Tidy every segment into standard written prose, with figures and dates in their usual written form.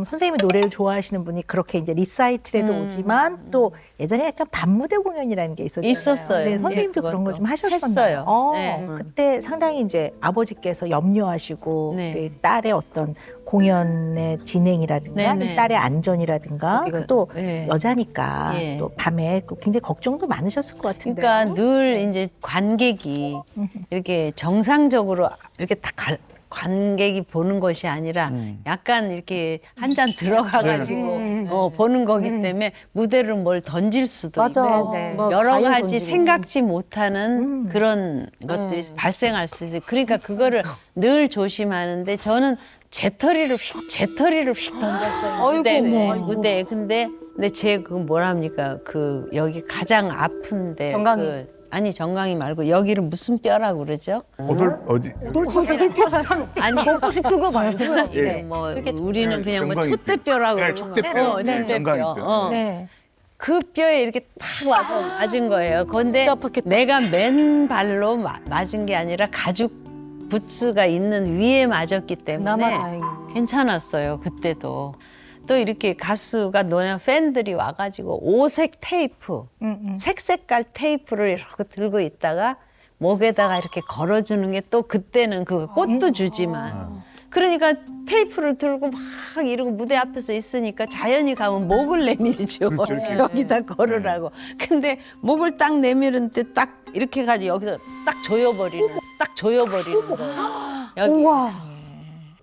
선생님이 노래를 좋아하시는 분이 그렇게 이제 리사이틀에도 오지만 또 예전에 약간 밤무대 공연이라는 게 있었잖아요. 있었어요. 네, 선생님도 네, 그런 거 좀 하셨었나요? 했어요. 네. 그때 상당히 이제 아버지께서 염려하시고 네. 그 딸의 어떤 공연의 진행이라든가 네, 네. 딸의 안전이라든가 또 네. 여자니까 예. 또 밤에 또 굉장히 걱정도 많으셨을 것 같은데. 그러니까 늘 이제 관객이 이렇게 정상적으로 이렇게 딱 관객이 보는 것이 아니라 약간 이렇게 한 잔 들어가가지고 보는 거기 때문에 무대를 뭘 던질 수도 있고 네, 네. 뭐 여러 과일 가지 던지고. 생각지 못하는 그런 것들이 발생할 수 있어요. 그러니까 그거를 늘 조심하는데 저는 재터리를 휙 던졌어요. 무대에. 근데 제 그 뭐랍니까 그 여기 가장 아픈데 정강이. 아니 정강이 말고 여기를 무슨 뼈라고 그러죠? 어디? 아니 먹고 싶은 거 말고요. 네, 뭐 우리는 그냥 뭐 정강이 촛대뼈라고 네, 그러면 촛대뼈. 네, 촛대뼈. 정강이뼈. 네. 그 뼈에 이렇게 탁 와서 맞은 거예요. 근데 내가 맨발로 맞은 게 아니라 가죽 부츠가 있는 위에 맞았기 그나마 때문에 다행이네. 괜찮았어요. 그때도. 또 이렇게 가수가 노래 팬들이 와가지고 오색 테이프, 색깔 테이프를 이렇게 들고 있다가 목에다가 이렇게 걸어주는 게 또 그때는 그 꽃도 주지만 그러니까 테이프를 들고 막 이러고 무대 앞에서 있으니까 자연히 가면 목을 내밀죠. 그렇죠, 이렇게. 여기다 걸으라고. 근데 목을 딱 내밀는데 딱 이렇게 가지고 여기서 딱 조여버리는 거예요. 여기. 우와.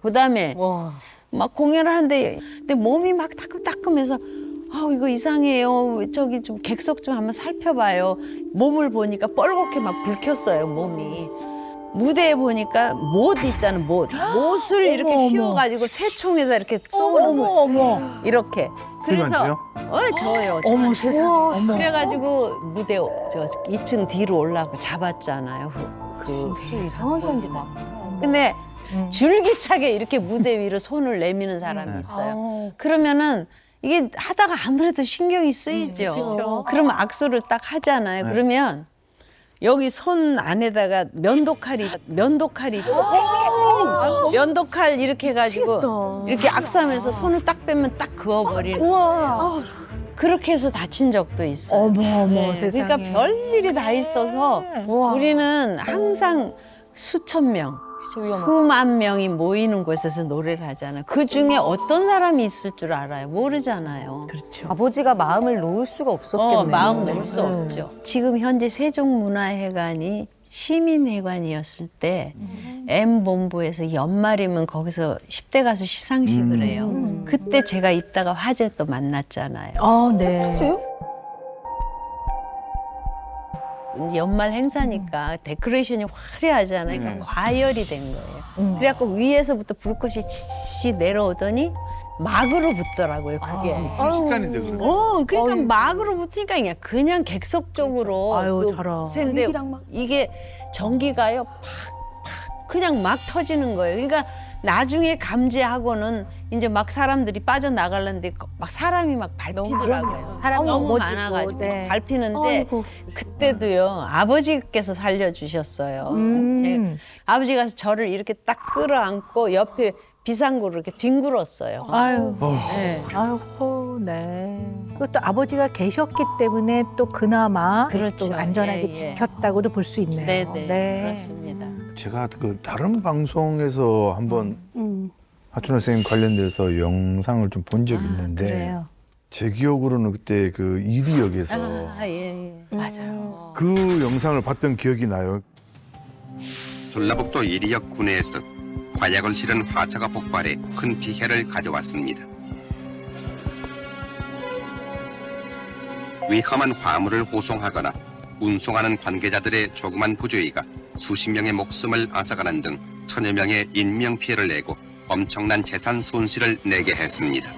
그다음에 와. 막 공연을 하는데 내 몸이 막 따끔따끔해서 이거 이상해요. 저기 좀 객석 좀 한번 살펴봐요. 몸을 보니까 뻘겋게 막 불켰어요, 몸이. 무대에 보니까 못 있잖아, 못을 이렇게 휘어가지고 새총에다 이렇게 쏘는 거예요. 이렇게. 그래서 저요. 어머 세상에. 어머. 그래가지고 무대 저 2층 뒤로 올라가고 잡았잖아요. 좀 이상한 사람들 많아. 근데 줄기차게 이렇게 무대 위로 손을 내미는 사람이 있어요. 그러면은 이게 하다가 아무래도 신경이 쓰이죠. 그렇죠. 그러면 악수를 딱 하잖아요. 그러면 여기 손 안에다가 면도칼 이렇게 해가지고 이렇게 악수하면서 손을 딱 빼면 딱 그어버리는. 우와. 그렇게 해서 다친 적도 있어요. 어머 세상에. 그러니까 별일이 다 있어서 우와. 우리는 항상 수천 명, 수만 명이 모이는 곳에서 노래를 하잖아요. 그 중에 어떤 사람이 있을 줄 알아요? 모르잖아요. 그렇죠. 아버지가 마음을 놓을 수가 없었겠네요. 마음 놓을 수 없죠. 지금 현재 세종문화회관이 시민회관이었을 때 M본부에서 연말이면 거기서 10대 가수 시상식을 해요. 그때 제가 이따가 화재 또 만났잖아요. 네. 이제 연말 행사니까 데코레이션이 화려하잖아요. 그러니까 과열이 된 거예요. 그래갖고 위에서부터 불꽃이 치치 내려오더니 막으로 붙더라고요, 그게. 순식간인데 그래. 그러니까 막으로 붙으니까 그냥 객석 쪽으로 아유, 저런. 샌데 전기랑 막. 이게 전기가요, 팍 그냥 막 터지는 거예요. 그러니까 나중에 감지하고는 이제 막 사람들이 빠져나가려는데 막 사람이 막 밟히더라고요. 사람이 너무 넘어지고, 많아가지고 네. 막 밟히는데 아이고. 그때도요 아버지께서 살려주셨어요. 아버지가 저를 이렇게 딱 끌어안고 옆에 비상구를 이렇게 뒹굴었어요. 아유. 네. 아이고, 네. 그것도 아버지가 계셨기 때문에 또 그나마 그렇죠. 또 안전하게 예, 예. 지켰다고도 볼 수 있네요. 네네 그렇습니다. 제가 그 다른 방송에서 한번 하춘화 선생님 관련돼서 영상을 좀 본 적이 있는데 그래요. 제 기억으로는 그때 그 이리역에서 예. 맞아요. 그 영상을 봤던 기억이 나요. 전라북도 이리역 군내에서 화약을 실은 화차가 폭발해 큰 피해를 가져왔습니다. 위험한 화물을 호송하거나 운송하는 관계자들의 조그만 부주의가 수십 명의 목숨을 앗아가는 등 천여 명의 인명피해를 내고 엄청난 재산 손실을 내게 했습니다.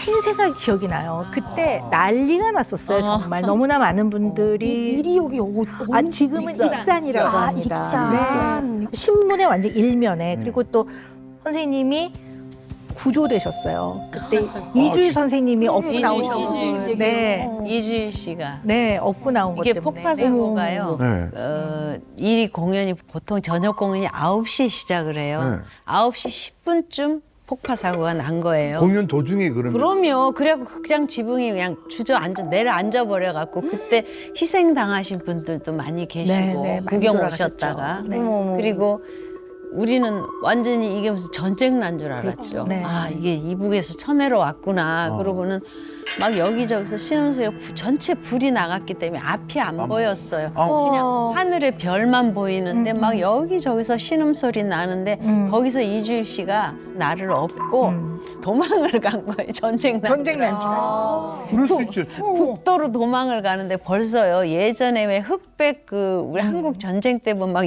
팽세가 기억이 나요. 그때 난리가 났었어요. 정말 너무나 많은 분들이 이리역이 지금은 익산이라고 합니다. 익산. 네. 신문에 완전 일면에 그리고 또 선생님이 구조되셨어요. 그때 이주일 선생님이 업고 나오셔서 이주일 씨가 업고 나온 것 이게 때문에 폭파사고가요. 네. 이 공연이 보통 저녁 공연이 9시에 시작을 해요. 네. 9시 10분쯤 폭파 사고가 난 거예요. 공연 도중에 그러면 그럼요. 그래갖고 극장 지붕이 그냥 내려앉아 버려갖고 그때 희생 당하신 분들도 많이 계시고 네, 많이 구경 돌아가셨죠. 오셨다가 네. 그리고 우리는 완전히 이게 무슨 전쟁 난 줄 알았죠. 네. 아 이게 이북에서 쳐내러 왔구나. 그러고는 막 여기저기서 신음소리 전체 불이 나갔기 때문에 앞이 안 보였어요. 그냥 하늘에 별만 보이는데 막 여기저기서 신음소리 나는데 거기서 이주일 씨가 나를 업고 도망을 간 거예요. 전쟁 난 줄 알고. 그럴 수 있죠. 국도로 도망을 가는데 벌써요. 예전에 왜 흑백 우리 한국 전쟁 때 보면 막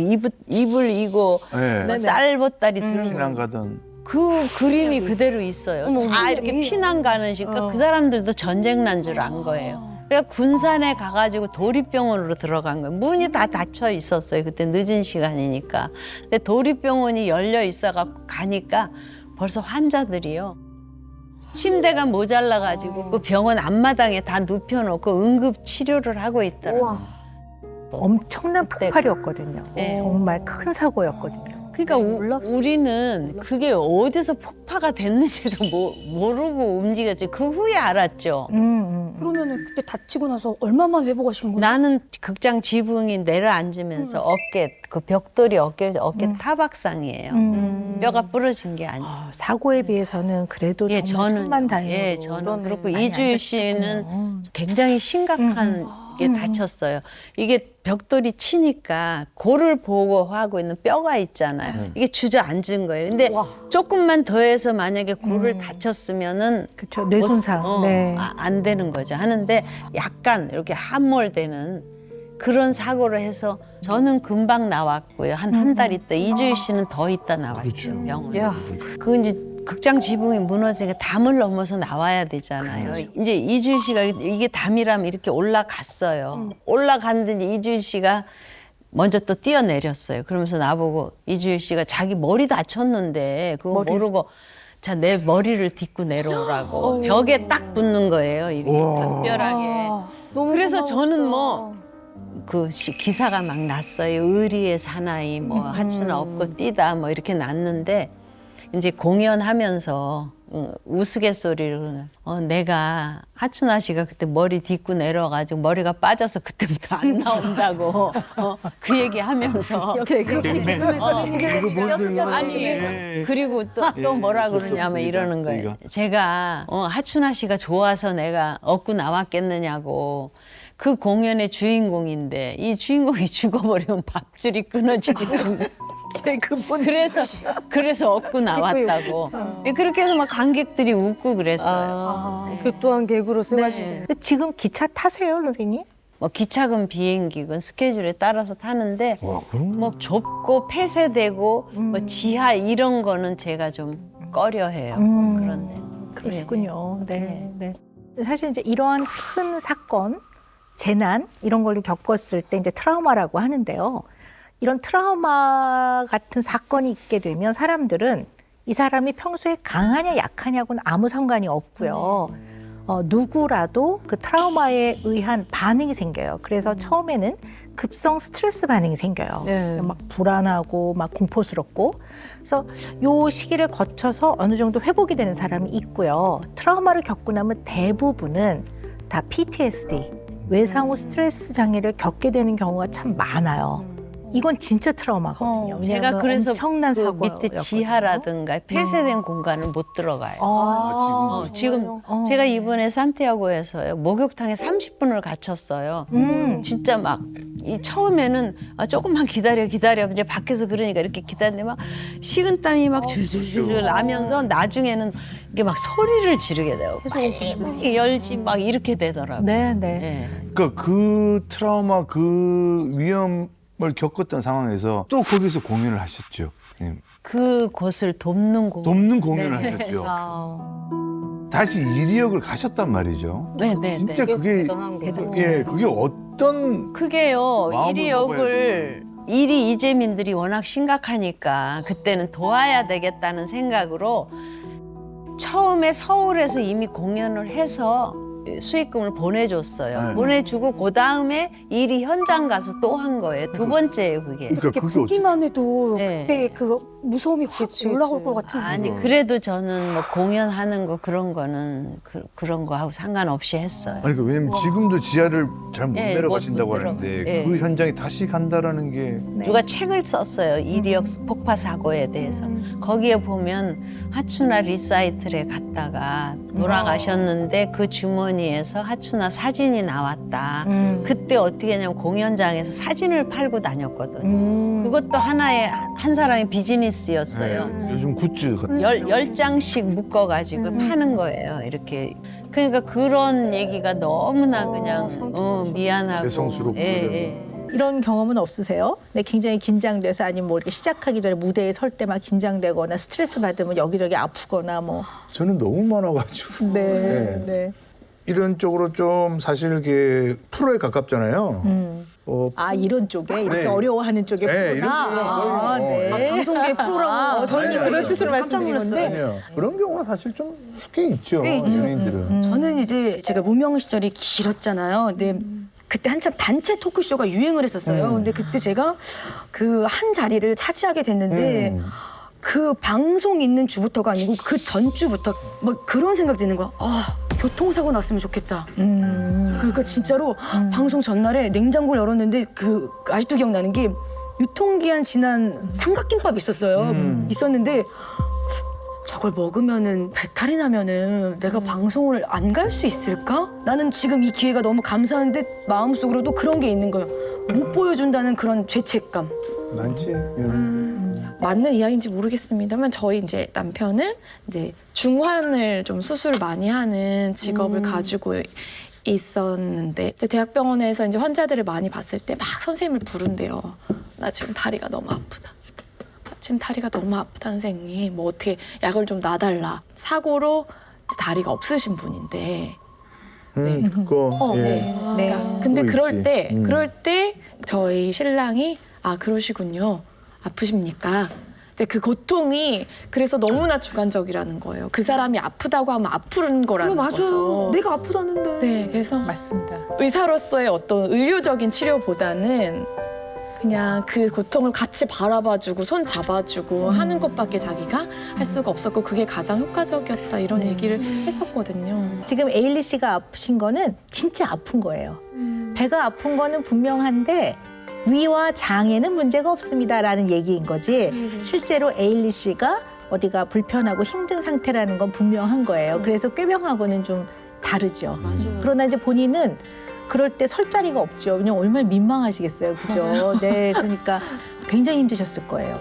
이불 이고 네. 뭐 쌀보따리 들고 피난 가던 그 그림이 그대로 있어요. 다 이렇게 피난 가는 식과 그 사람들도 전쟁 난 줄 안 거예요. 그래서 군산에 가가지고 도립병원으로 들어간 거예요. 문이 다 닫혀 있었어요. 그때 늦은 시간이니까. 근데 도립병원이 열려 있어갖고 가니까 벌써 환자들이요. 침대가 모자라가지고 그 병원 앞마당에 다 눕혀놓고 응급 치료를 하고 있더라고요. 엄청난 폭발이었거든요. 네. 정말 큰 사고였거든요. 그러니까 우리는 그게 어디서 폭파가 됐는지도 모르고 움직였지. 그 후에 알았죠. 그러면은 그때 다치고 나서 얼마만 회복하신 거예요? 나는 극장 지붕이 내려앉으면서 어깨 그 벽돌이 어깨 타박상이에요. 뼈가 부러진 게 아니에요. 사고에 비해서는 그래도 예, 정말 저는 천만다행으로. 예, 저는 그렇고 많이 이주일 안 씨는 다치셨군요. 굉장히 심각한 게 다쳤어요. 이게 벽돌이 치니까 골을 보고 하고 있는 뼈가 있잖아요. 이게 주저앉은 거예요. 근데 조금만 더해서 만약에 골을 다쳤으면은 그렇죠. 뇌손상. 네. 안 되는 거죠. 하는데 약간 이렇게 함몰되는 그런 사고를 해서 저는 금방 나왔고요. 한 달 있다. 이주일 씨는 더 있다 나왔죠. 병원에. 그 이제 극장 지붕이 무너지니까 담을 넘어서 나와야 되잖아요. 이제 이주일 씨가 이게 담이라면 이렇게 올라갔어요. 올라갔는데 이주일 씨가 먼저 또 뛰어내렸어요. 그러면서 나보고 이주일 씨가 자기 머리 다쳤는데 그거 모르고 자, 내 머리를 딛고 내려오라고 벽에 딱 붙는 거예요. 이렇게 담벼락에. 그래서 저는 뭐 그 기사가 막 났어요. 의리의 사나이 뭐 하추나 업고 뛰다 뭐 이렇게 났는데 이제 공연하면서 우스갯소리로 내가 하춘아 씨가 그때 머리 딛고 내려가지고 머리가 빠져서 그때부터 안 나온다고 그 얘기하면서 역시 지금의 선생님이 아니 그리고 또 뭐라 그러냐면 이러는 거예요. 제가 하춘아 씨가 좋아서 내가 얻고 나왔겠느냐고. 그 공연의 주인공인데 이 주인공이 죽어버리면 밥줄이 끊어지기 때문에 그래서 얻고 나왔다고. 그렇게 해서 막 관객들이 웃고 그랬어요. 그 또한 개그로 승화시키는. 근데 지금 기차 타세요, 선생님? 뭐 기차건 비행기건 스케줄에 따라서 타는데 뭐 좁고 폐쇄되고 뭐 지하 이런 거는 제가 좀 꺼려해요. 그런데 그러시군요. 네. 사실 이제 이러한 큰 사건, 재난 이런 걸 겪었을 때 이제 트라우마라고 하는데요. 이런 트라우마 같은 사건이 있게 되면 사람들은 이 사람이 평소에 강하냐 약하냐고는 아무 상관이 없고요. 누구라도 그 트라우마에 의한 반응이 생겨요. 그래서 처음에는 급성 스트레스 반응이 생겨요. 막 불안하고 막 공포스럽고. 그래서 요 시기를 거쳐서 어느 정도 회복이 되는 사람이 있고요. 트라우마를 겪고 나면 대부분은 다 PTSD, 외상후 스트레스 장애를 겪게 되는 경우가 참 많아요. 이건 진짜 트라우마거든요. 제가 왜냐하면 그래서 엄청난 그 사고였거든요. 밑에 지하라든가 폐쇄된 공간을 못 들어가요. 지금 제가 이번에 산티아고에서요 목욕탕에 30분을 갇혔어요. 진짜 막 이 처음에는 조금만 기다려 이제 밖에서 그러니까 이렇게 기다리는데 막 식은땀이 막 줄줄줄 나면서 나중에는 이게 막 소리를 지르게 돼요. 계속 열지 막 이렇게 되더라고요. 네. 네. 그러니까 그 트라우마 그 위험을 겪었던 상황에서 또 거기서 공연을 하셨죠. 그 곳을 돕는 돕는 공연을 하셨죠. 다시 이리역을 가셨단 말이죠. 네. 진짜 그게 그게 어떤 그게요. 마음을 이리 역을 일이 이재민들이 워낙 심각하니까 그때는 도와야 되겠다는 생각으로 처음에 서울에서 이미 공연을 해서 수익금을 보내줬어요. 네. 보내주고 그 다음에 일이 현장 가서 또 한 거예요. 두 번째예요 그게. 근데 그게 그게 보기만 해도 네. 그때 그 무서움이 확 올라올 것 같은. 아니 그래도 저는 뭐 공연하는 거 그런 거는 그런 거 하고 상관없이 했어요. 아니 그 왜냐면 지금도 지하를 잘 못 예, 내려가신다고 못 하는데 내려가. 그 현장에 다시 간다라는 게 누가 책을 썼어요. 이리역 폭파 사고에 대해서. 거기에 보면 하춘아 리사이틀에 갔다가 돌아가셨는데 그 주머니에서 하춘아 사진이 나왔다. 그때 어떻게 했냐면 공연장에서 사진을 팔고 다녔거든요. 그것도 하나의 한 사람의 비즈니스였어요. 요즘 굿즈 같은 열 장씩 묶어가지고 파는 거예요. 이렇게. 그러니까 그런 얘기가 너무나 그냥 미안하고. 죄송스럽고 이런 경험은 없으세요? 네, 굉장히 긴장돼서 아니면 뭐 이렇게 시작하기 전에 무대에 설 때 막 긴장되거나 스트레스 받으면 여기저기 아프거나 뭐. 저는 너무 많아가지고 네, 네. 이런 쪽으로 좀 사실 이게 프로에 가깝잖아요. 아 이런 쪽에 이렇게 네. 어려워하는 쪽에 네, 프로나. 이런 쪽이랑 아, 거의 네. 방송계 프로라고. 저는 아니, 그런 아니, 뜻으로 말씀드린 건데. 아니요. 그런 경우는 사실 좀 꽤 있죠. 연예인들은. 저는 이제 제가 무명 시절이 길었잖아요. 근데 그때 한참 단체 토크쇼가 유행을 했었어요. 근데 그때 제가 그 한 자리를 차지하게 됐는데 그 방송 있는 주부터가 아니고 그 전주부터 막 그런 생각 드는 거야. 아, 교통사고 났으면 좋겠다. 그러니까 진짜로 방송 전날에 냉장고를 열었는데 그 아직도 기억나는 게 유통기한 지난 삼각김밥 있었어요. 있었는데 저걸 먹으면은 배탈이 나면은 내가 방송을 안 갈 수 있을까? 나는 지금 이 기회가 너무 감사한데 마음속으로도 그런 게 있는 거예요. 못 보여준다는 그런 죄책감. 많지. 맞는 이야기인지 모르겠습니다만 저희 이제 남편은 이제 중환을 좀 수술을 많이 하는 직업을 가지고 있었는데 이제 대학병원에서 이제 환자들을 많이 봤을 때 막 선생님을 부른대요. 나 지금 다리가 너무 아프다. 지금 다리가 너무 아프다 선생님. 뭐 어떻게 약을 좀 놔달라. 사고로 다리가 없으신 분인데. 그거 예. 네. 그러니까 근데 그거 있지. 그럴 때 저희 신랑이 아 그러시군요. 아프십니까? 이제 그 고통이 그래서 너무나 주관적이라는 거예요. 그 사람이 아프다고 하면 아픈 거라는 맞아요. 거죠. 내가 아프다는데. 네, 그래서 맞습니다. 의사로서의 어떤 의료적인 치료보다는 그냥 그 고통을 같이 바라봐주고 손 잡아주고 하는 것밖에 자기가 할 수가 없었고 그게 가장 효과적이었다 이런 얘기를 했었거든요. 지금 에일리 씨가 아프신 거는 진짜 아픈 거예요. 배가 아픈 거는 분명한데 위와 장에는 문제가 없습니다라는 얘기인 거지. 실제로 에일리 씨가 어디가 불편하고 힘든 상태라는 건 분명한 거예요. 그래서 꾀병하고는 좀 다르죠. 그러나 이제 본인은 그럴 때 설 자리가 없죠. 그냥 얼마나 민망하시겠어요. 그죠? 네, 그러니까 굉장히 힘드셨을 거예요.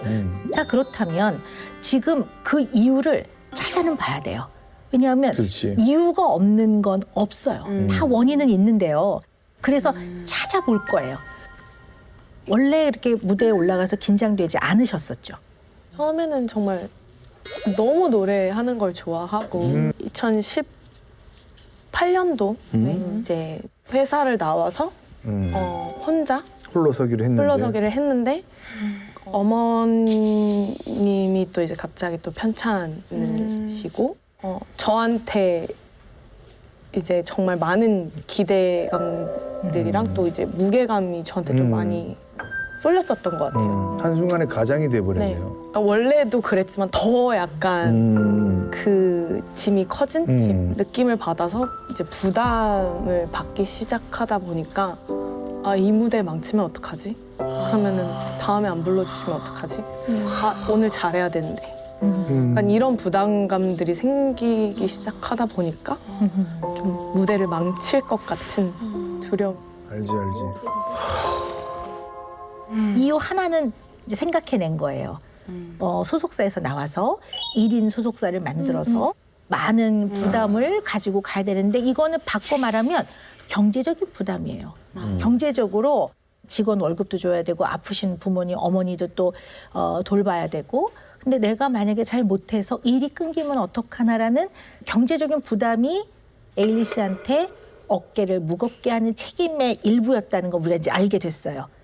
자, 그렇다면 지금 그 이유를 찾아는 봐야 돼요. 왜냐하면 그렇지. 이유가 없는 건 없어요. 다 원인은 있는데요. 그래서 찾아볼 거예요. 원래 이렇게 무대에 올라가서 긴장되지 않으셨었죠? 처음에는 정말 너무 노래하는 걸 좋아하고 2018년도에 이제 회사를 나와서 혼자 홀로서기를 했는데. 홀로서기를 했는데 어머님이 또 이제 갑자기 또 편찮으시고 저한테 이제 정말 많은 기대감들이랑 또 이제 무게감이 저한테 좀 많이 쏠렸었던 것 같아요. 한순간에 가장이 네. 돼버렸네요. 원래도 그랬지만 더 약간 그 짐이 커진 느낌을 받아서 이제 부담을 받기 시작하다 보니까 아, 이 무대 망치면 어떡하지? 그러면은 다음에 안 불러주시면 어떡하지? 아, 오늘 잘해야 되는데. 약간 이런 부담감들이 생기기 시작하다 보니까 좀 무대를 망칠 것 같은 두려움. 알지. 이유 하나는 이제 생각해낸 거예요. 소속사에서 나와서 1인 소속사를 만들어서 많은 부담을 가지고 가야 되는데 이거는 바꿔 말하면 경제적인 부담이에요. 경제적으로 직원 월급도 줘야 되고 아프신 부모님, 어머니도 또 돌봐야 되고 근데 내가 만약에 잘 못해서 일이 끊기면 어떡하나라는 경제적인 부담이 에일리 씨한테 어깨를 무겁게 하는 책임의 일부였다는 걸 우리가 이제 알게 됐어요.